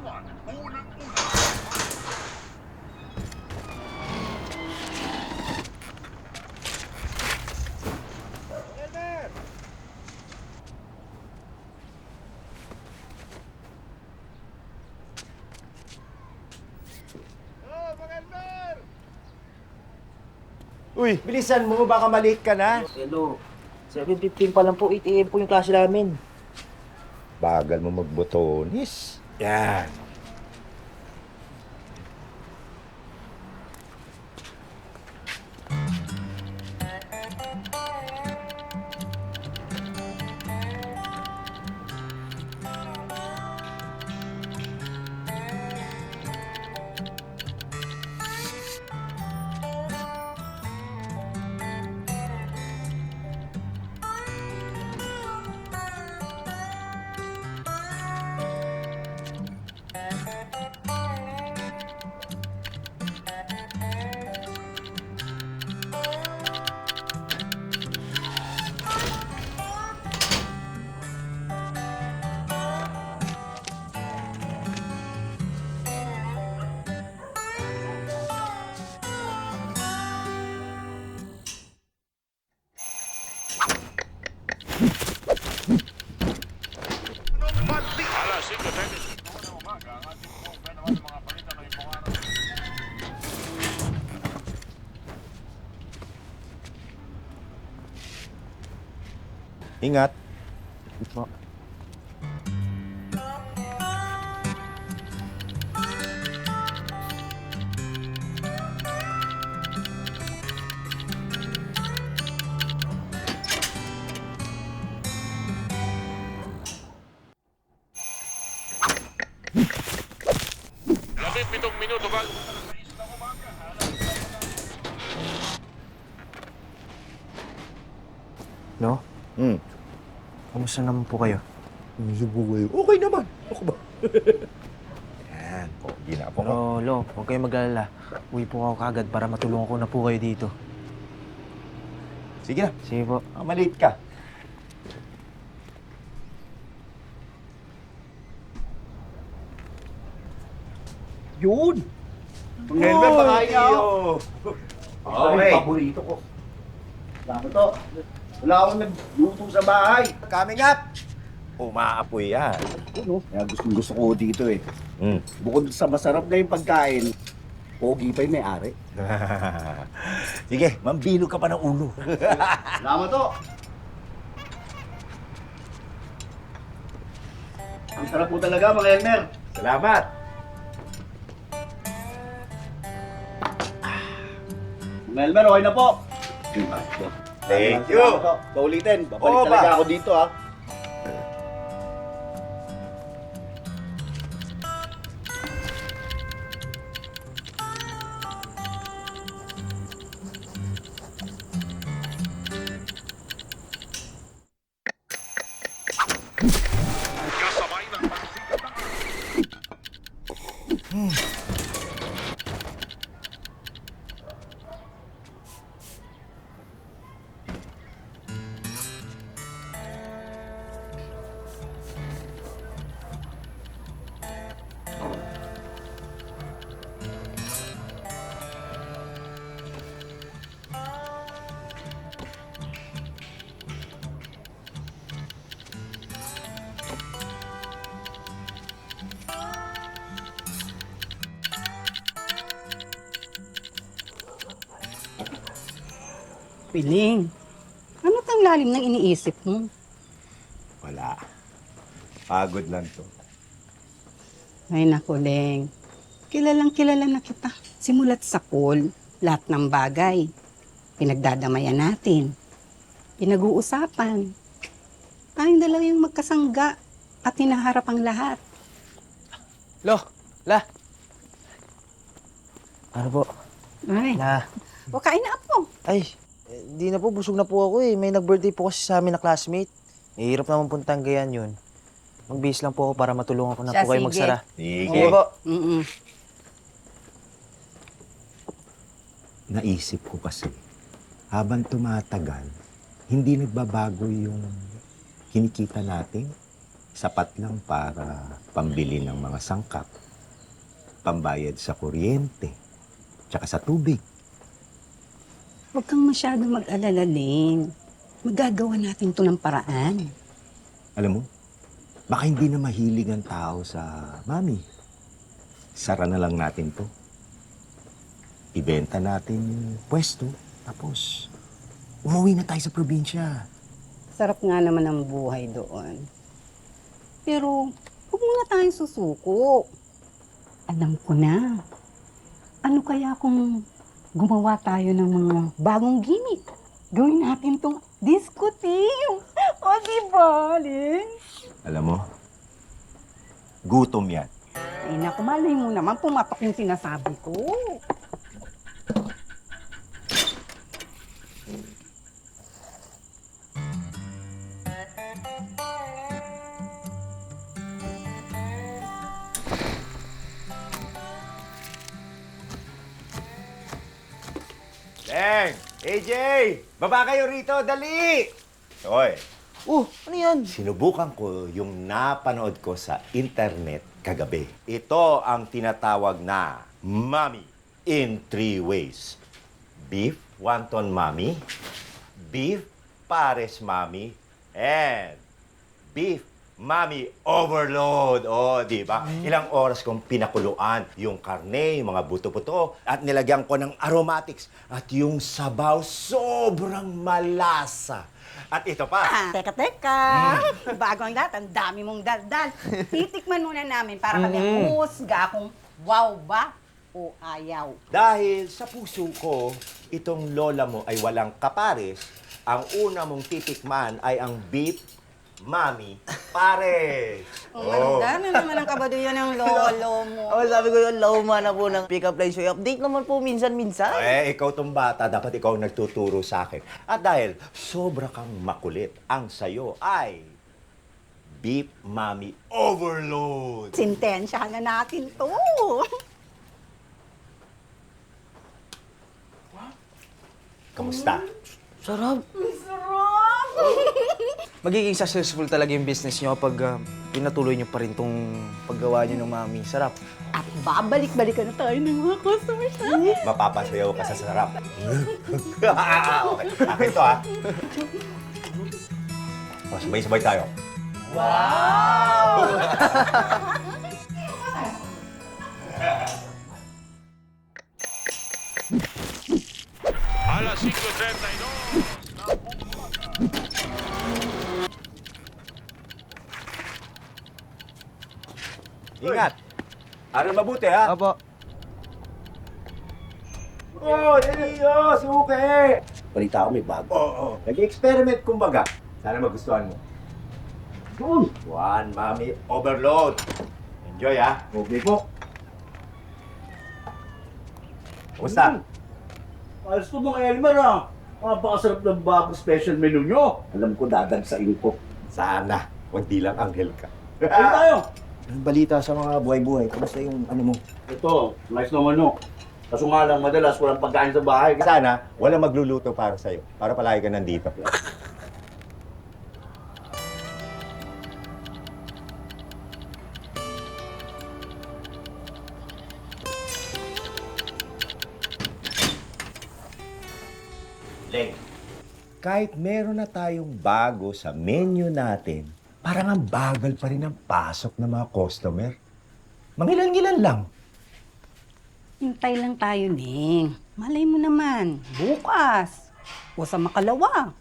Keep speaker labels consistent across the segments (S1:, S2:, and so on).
S1: Uy, bilisan mo, baka malate ka na.
S2: Hello, 7:15 pa lang po, 8 AM po yung klase namin.
S1: Bagal mo magbotonis. Yan. Ingat.
S2: Ito.
S3: Pitong minuto ba?
S2: No?
S1: Hmm.
S2: Kamusta naman po kayo?
S1: Okay naman. Ako ba? Yan. Pogi na ako.
S2: Pero, Lo, huwag kayong mag-alala. Uwi po ako kagad para matulungan ko na po kayo dito.
S1: Sige na.
S2: Sige po.
S1: Malate ka. Yun!
S4: Helmet, pakain niya ako.
S1: Okay.
S4: Paborito ko. Lama to. Wala akong nagluto sa bahay.
S1: Coming up! Umaapoy yan.
S4: Kaya gusto ko dito eh.
S1: Mm.
S4: Bukod sa masarap na yung pagkain, pogi pa yung may-ari.
S1: Sige, mambilo ka pa ng ulo.
S4: Lama to. Ang sarap po talaga mga Elmer.
S1: Salamat!
S4: Mga Elmer, okay na po.
S1: Thank you.
S4: Paulitin, babalik
S1: Oo ba?
S4: talaga ako dito ha.
S3: Kasabay ng pagsikat.
S5: Piling, ano tang lalim ng iniisip mo?
S1: Wala. Pagod lang to.
S5: Ay naku, Leng. Kilalang kilala na kita. Simulat sa pool, lahat ng bagay. Pinagdadamayan natin. Pinag-uusapan. Tayong dalawa yung magkasangga at hinaharap ang lahat.
S2: Lo, La. Ano po?
S5: Ay,
S2: La.
S5: o kain na po.
S2: Ay, di na po. Busog na po ako eh. May nag-birthday po kasi sa amin na classmate. Hirap naman puntang gayan yun. Magbihis lang po ako para matulungan ko na
S5: Siya,
S2: po kayo
S5: sige.
S2: magsara.
S1: Sige.
S2: Sige po.
S5: Mm-mm.
S1: Naisip ko kasi, habang tumatagal, hindi nagbabago yung kinikita natin. sapat lang para pambili ng mga sangkap, pambayad sa kuryente, tsaka sa tubig.
S5: Huwag kang masyado mag-alala, Ling. Magagawa natin to ng paraan.
S1: Alam mo, baka hindi na mahilig ang tao sa mami. Sara na lang natin to. Ibenta natin yung pwesto, tapos umuwi na tayo sa probinsya.
S5: Sarap nga naman ang buhay doon. Pero, huwag muna tayong susuko. Alam ko na. Ano kaya kung gumawa tayo ng mga bagong gimmick? Gawin natin tong disco team. O, diba, Ling?
S1: Alam mo, gutom yan.
S5: Ay, naku, malay mo naman, pumatok yung sinasabi ko.
S1: Leng! AJ! Baba kayo rito, dali! Hoy,
S2: Ano yan?
S1: sinubukan ko yung napanood ko sa internet kagabi. Ito ang tinatawag na Mommy in 3 ways. Beef wonton mommy, beef pares mommy, and beef mommy overload. Oh, di ba? Ilang oras kong pinakuluan yung karne, yung mga buto-buto, at nilagyan ko ng aromatics. At yung sabaw, sobrang malasa. At ito pa.
S5: Teka. Bago ang lahat, ang dami mong daldal. Titikman muna namin para kami husga kung wow ba o ayaw.
S1: Dahil sa puso ko, itong lola mo ay walang kapares, ang una mong titikman ay ang beef mommy pares.
S5: Maganda na naman ang kabaduyan ng lolo mo.
S2: Sabi ko yung lauma na po ng pick-up line. So, update naman po minsan-minsan.
S1: Ikaw tong bata, dapat ikaw ang nagtuturo sa akin. At dahil sobra kang makulit, ang sayo ay beef mommy overload.
S5: Sintensyahan na natin to.
S1: Kamusta?
S2: Sarap. Magiging successful talaga yung business nyo kapag pinatuloy nyo pa rin tong paggawa nyo ng mami. Sarap.
S5: At babalik-balikan na tayo ng mga customers namin.
S1: Mapapasayaw ka sa sarap. Okay. Akin to, ha? Sabay-sabay tayo.
S3: Alas 5:32.
S1: Ingat! Aral mabuti, ha?
S2: Apo.
S1: Deliyo! Suke! Balita ko may bago. Oo. Nag-experiment kumbaga. Sana magustuhan mo. One mommy overload. Enjoy, ha?
S4: Okay po.
S1: Kumusta?
S4: Ayos to mga Elmer Napakasarap ng bago special menu nyo.
S1: Alam ko dadansain ko. Sana. Huwag di lang anghel ka.
S4: Ayun tayo.
S1: Anong balita sa mga buhay-buhay? Kamusta yung ano mo?
S4: Ito, nice naman no. Kaso nga lang, madalas walang pagkain sa bahay.
S1: Sana, walang magluluto para sa'yo. Para palagi ka nandito. Leng, kahit meron na tayong bago sa menu natin, parang ang bagal pa rin ang pasok ng mga customer. Mangilan-ngilan lang.
S5: Hintay lang tayo, Ning. Malay mo naman, bukas. O sa makalawa.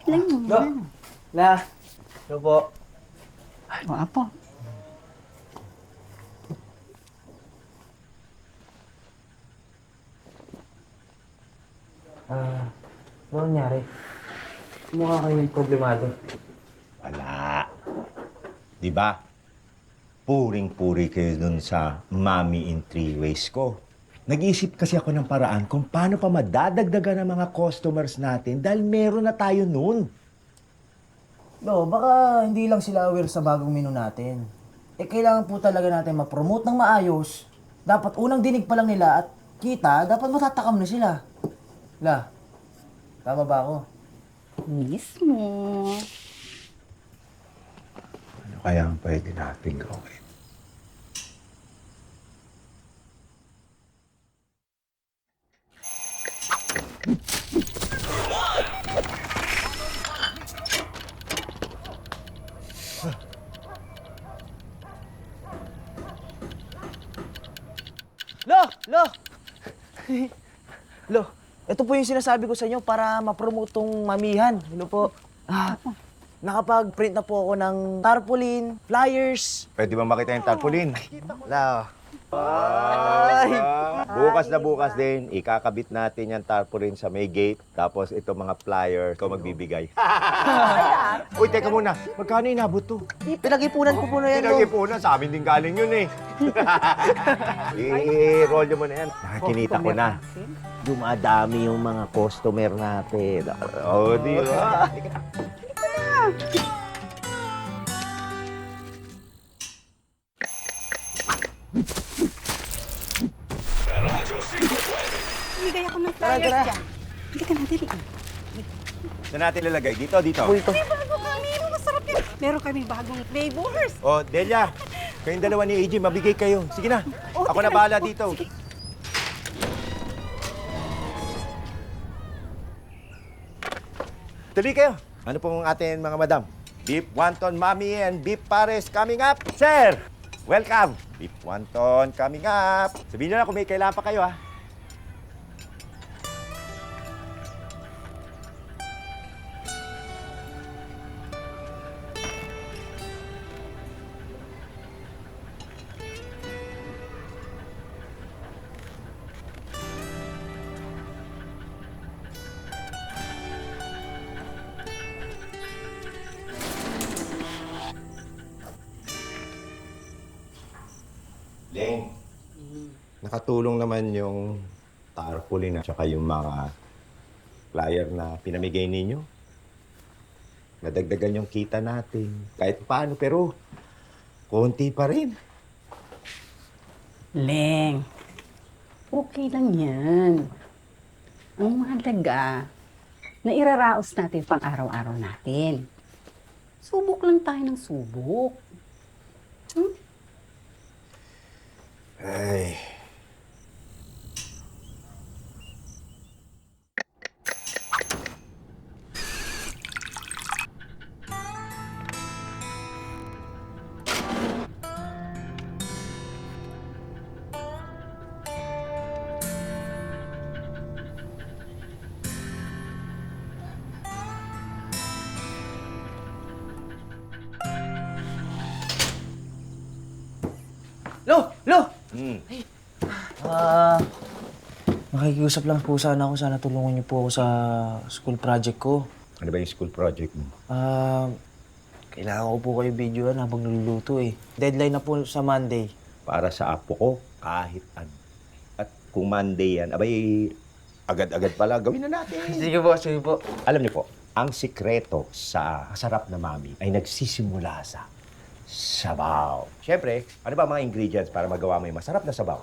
S5: Ilan mo na.
S2: Ano po?
S5: O, apo.
S2: Ano nangyari? Mukha kayong problemado.
S1: Wala. Di ba? Puring-puri kayo dun sa Mommy in 3 ways ko. Nag-iisip kasi ako ng paraan kung paano pa madadagdagan ng mga customers natin dahil meron na tayo nun.
S2: No, baka hindi lang sila aware sa bagong menu natin. Kailangan po talaga natin ma-promote ng maayos. Dapat unang dinig pa lang nila at kita, dapat matatakam na sila. Tama ba ako?
S5: Mismo.
S1: kaya ang pwede natin gawin?
S2: Lo! Lo! Lo, ito po yung sinasabi ko sa inyo para ma-promote tong mamihan. Ano po? Nakapag-print na po ako ng tarpaulin, flyers.
S1: Pwede ba makita yung tarpaulin?
S2: La.
S1: Bukas na bukas din, ikakabit natin yung tarpaulin sa may gate. Tapos ito mga flyer, ikaw magbibigay. Uy, teka muna. Magkano inabot to?
S2: Pinag-ipunan ko po na yan, Lo.
S1: Pinag-ipunan, sa amin din galing yun eh. I-roll nyo mo na yan. Nakakinita ko na. Dumadami yung mga customer natin. Oh, di ba?
S5: Bigay ako ng flyers
S2: Tara.
S5: dyan. Hindi ka na, dali.
S1: Saan natin lalagay? Dito, dito.
S2: Ito.
S5: May bago kami, masarap yan. Meron kaming bagong flavors.
S1: Oh, Delia, kayong dalawa ni AJ, mabigay kayo. Sige na.
S5: Oh,
S1: Ako na
S5: sige.
S1: bahala
S5: Oh,
S1: dito.
S5: sige.
S1: Tuloy kayo. Ano pong atin mga madam? Beef wonton mami and beef pares coming up. Sir, welcome. Beef wonton coming up. Sabihin nyo na kung may kailangan pa kayo ha. Leng, nakatulong naman yung tarpaulin at saka yung mga flyer na pinamigay ninyo. Nadagdagan yung kita natin. Kahit paano, pero konti pa rin.
S5: Leng, okay lang yan. Ang mahalaga, na iraraos natin pang araw-araw natin. Subok lang tayo ng subok.
S1: Ay.
S2: Lo! Lo!
S1: Hmm.
S2: Makikiusap lang po sana ako. Sana tulungan niyo po ako sa school project ko.
S1: Ano ba yung school project mo?
S2: Kailangan ko po kayo videoan habang niluluto eh. Deadline na po sa Monday.
S1: Para sa apo ko, kahit ano. At kung Monday yan, abay, agad-agad pala, gawin na natin.
S2: Sige po, sige po.
S1: Alam niyo po, ang sikreto sa masarap na mami ay nagsisimula sa sabaw. Siyempre, ano ba mga ingredients para magawa mo yung masarap na sabaw?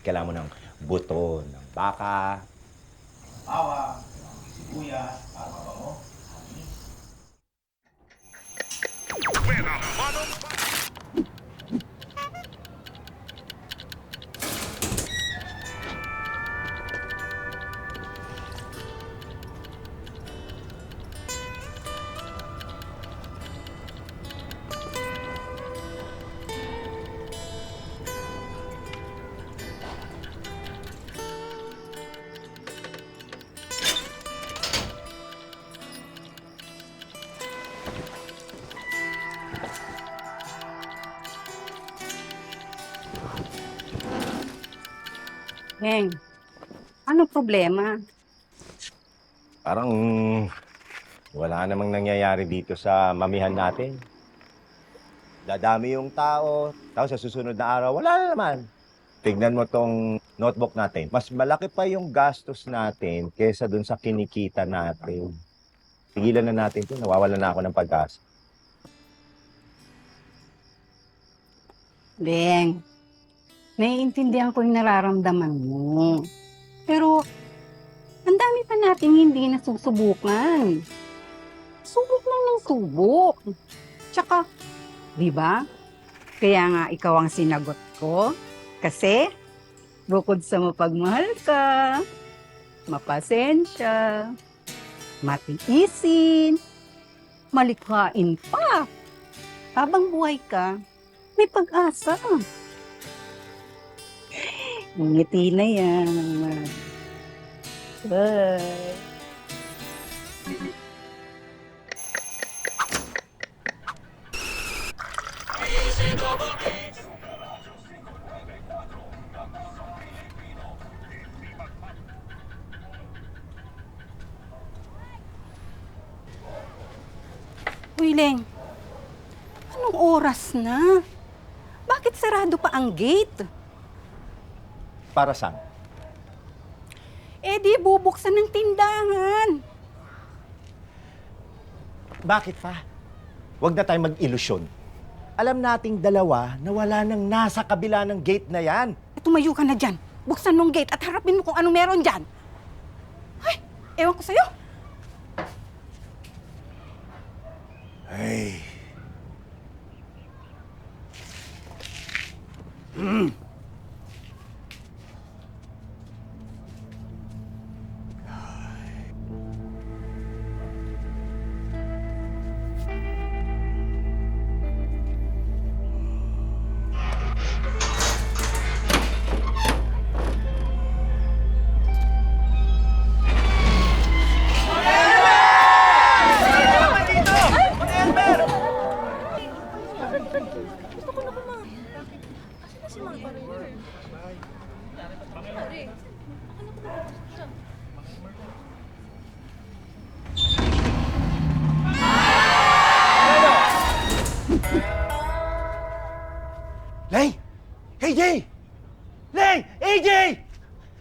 S1: Kailangan mo ng buto ng baka, bawang, sibuyas, para mabango.
S3: Pera, manong
S5: Leng, ano problema?
S1: Parang wala namang nangyayari dito sa mamihan natin. Dadami yung tao, tapos sa susunod na araw, wala na naman. Tignan mo tong notebook natin. Mas malaki pa yung gastos natin kesa dun sa kinikita natin. Tigilan na natin ito, nawawalan na ako ng pag-asa.
S5: Leng, naiintindihan ko yung nararamdaman mo. Pero, ang dami pa nating hindi nasusubukan. Subok lang ng subok. Tsaka, Di ba? Kaya nga ikaw ang sinagot ko. Kasi, bukod sa mapagmahal ka, mapasensya, matiisin, malikhain pa. Habang buhay ka, may pag-asa. Ngiti na yan. Bye. Uy, Leng. Anong oras na? Bakit sarado pa ang gate?
S1: Para saan?
S5: Eh di bubuksan ng tindahan.
S1: Bakit pa? Huwag na tayo mag-ilusyon. Alam nating dalawa na wala nang nasa kabila ng gate na yan.
S5: Tumayo ka na dyan. Buksan mong gate at harapin mo kung anong meron dyan. Ay, ewan ko sa'yo.
S1: Ay. Lay! AJ! Lay! AJ!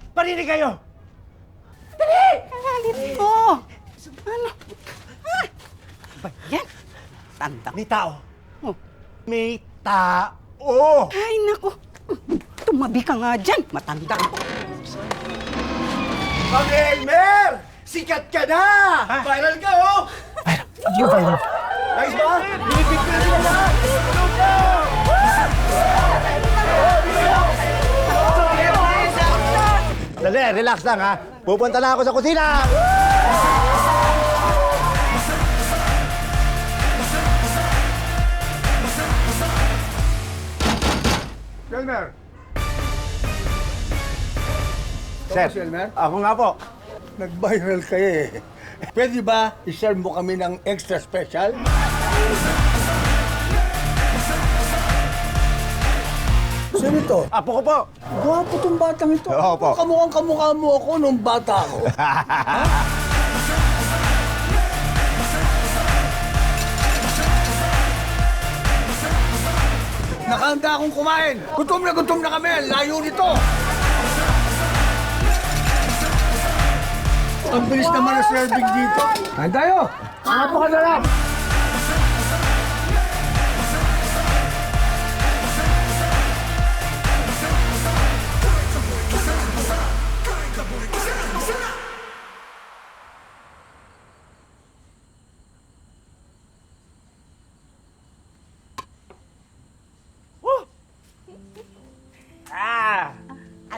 S1: Parinig kayo!
S5: Kalit ko. Ano? Ah! Ba yan? Tanda.
S1: May tao!
S5: Oh.
S1: May tao!
S5: Ay, naku. Tumabi ka nga dyan. Matanda ko.
S1: Ma'am Elmer! Sikat ka na! Viral ka, oh!
S2: Ano viral?
S1: Nice ba? Binibig ko na sila lahat! Ano po? Dali, relax lang ha. Pupunta na ako sa kusina!
S4: Elmer!
S1: Sir,
S4: Si Elmer?
S1: ako nga po.
S4: Nag-viral kayo eh. Pwede ba i-share mo kami ng extra special? Sino ito?
S1: Apo ko po.
S4: Gwapo tong batang ito.
S1: Oo po.
S4: Kamukhang kamukha mo ako nung bata ako. Nakahanda akong kumain. Gutom na kami. Layo nito. Ang bilis naman ang serving dito. Kain tayo. Napakasarap.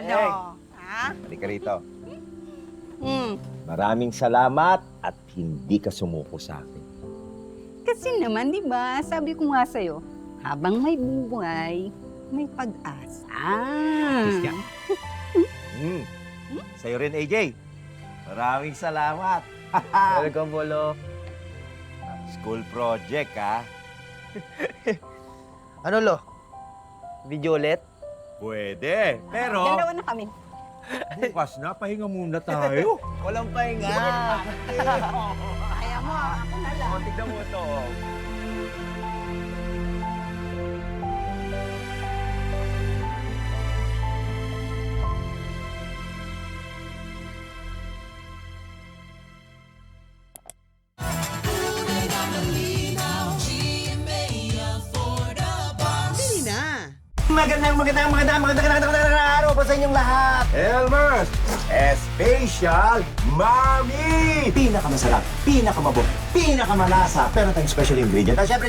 S5: Ano? Ha?
S1: Halika rito.
S5: Hmm.
S1: Maraming salamat at hindi ka sumuko sa akin.
S5: Kasi naman, di ba, sabi ko nga sa'yo, habang may buhay, may pag-asa.
S1: Kiss ka. Sa'yo rin, AJ. Maraming salamat.
S6: Welcome, Bolo.
S1: School project, ha?
S6: Ano, Lo? Video ulit?
S1: Pwede. Pero,
S5: Dalawa na kami.
S1: bukas na, pahinga muna tayo.
S6: Walang pahinga.
S5: Kaya mo, ako na lang.
S6: Tignan mo to.
S1: Magandang araw po sa inyong lahat.
S4: Elmer!
S1: Special Mami! Pinakamasarap, pinakamabot, pinakamalasa, pero tayong special ingredient. At syempre,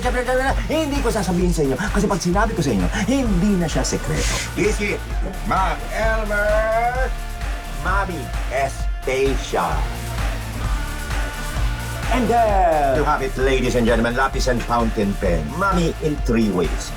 S1: hindi ko sasabihin sa inyo kasi pag sinabi ko sa inyo, hindi na siya sekreto. This is Ma'am Elmer Mami Special. And there you have it, ladies and gentlemen, lapis and fountain pen. Mami in 3 ways.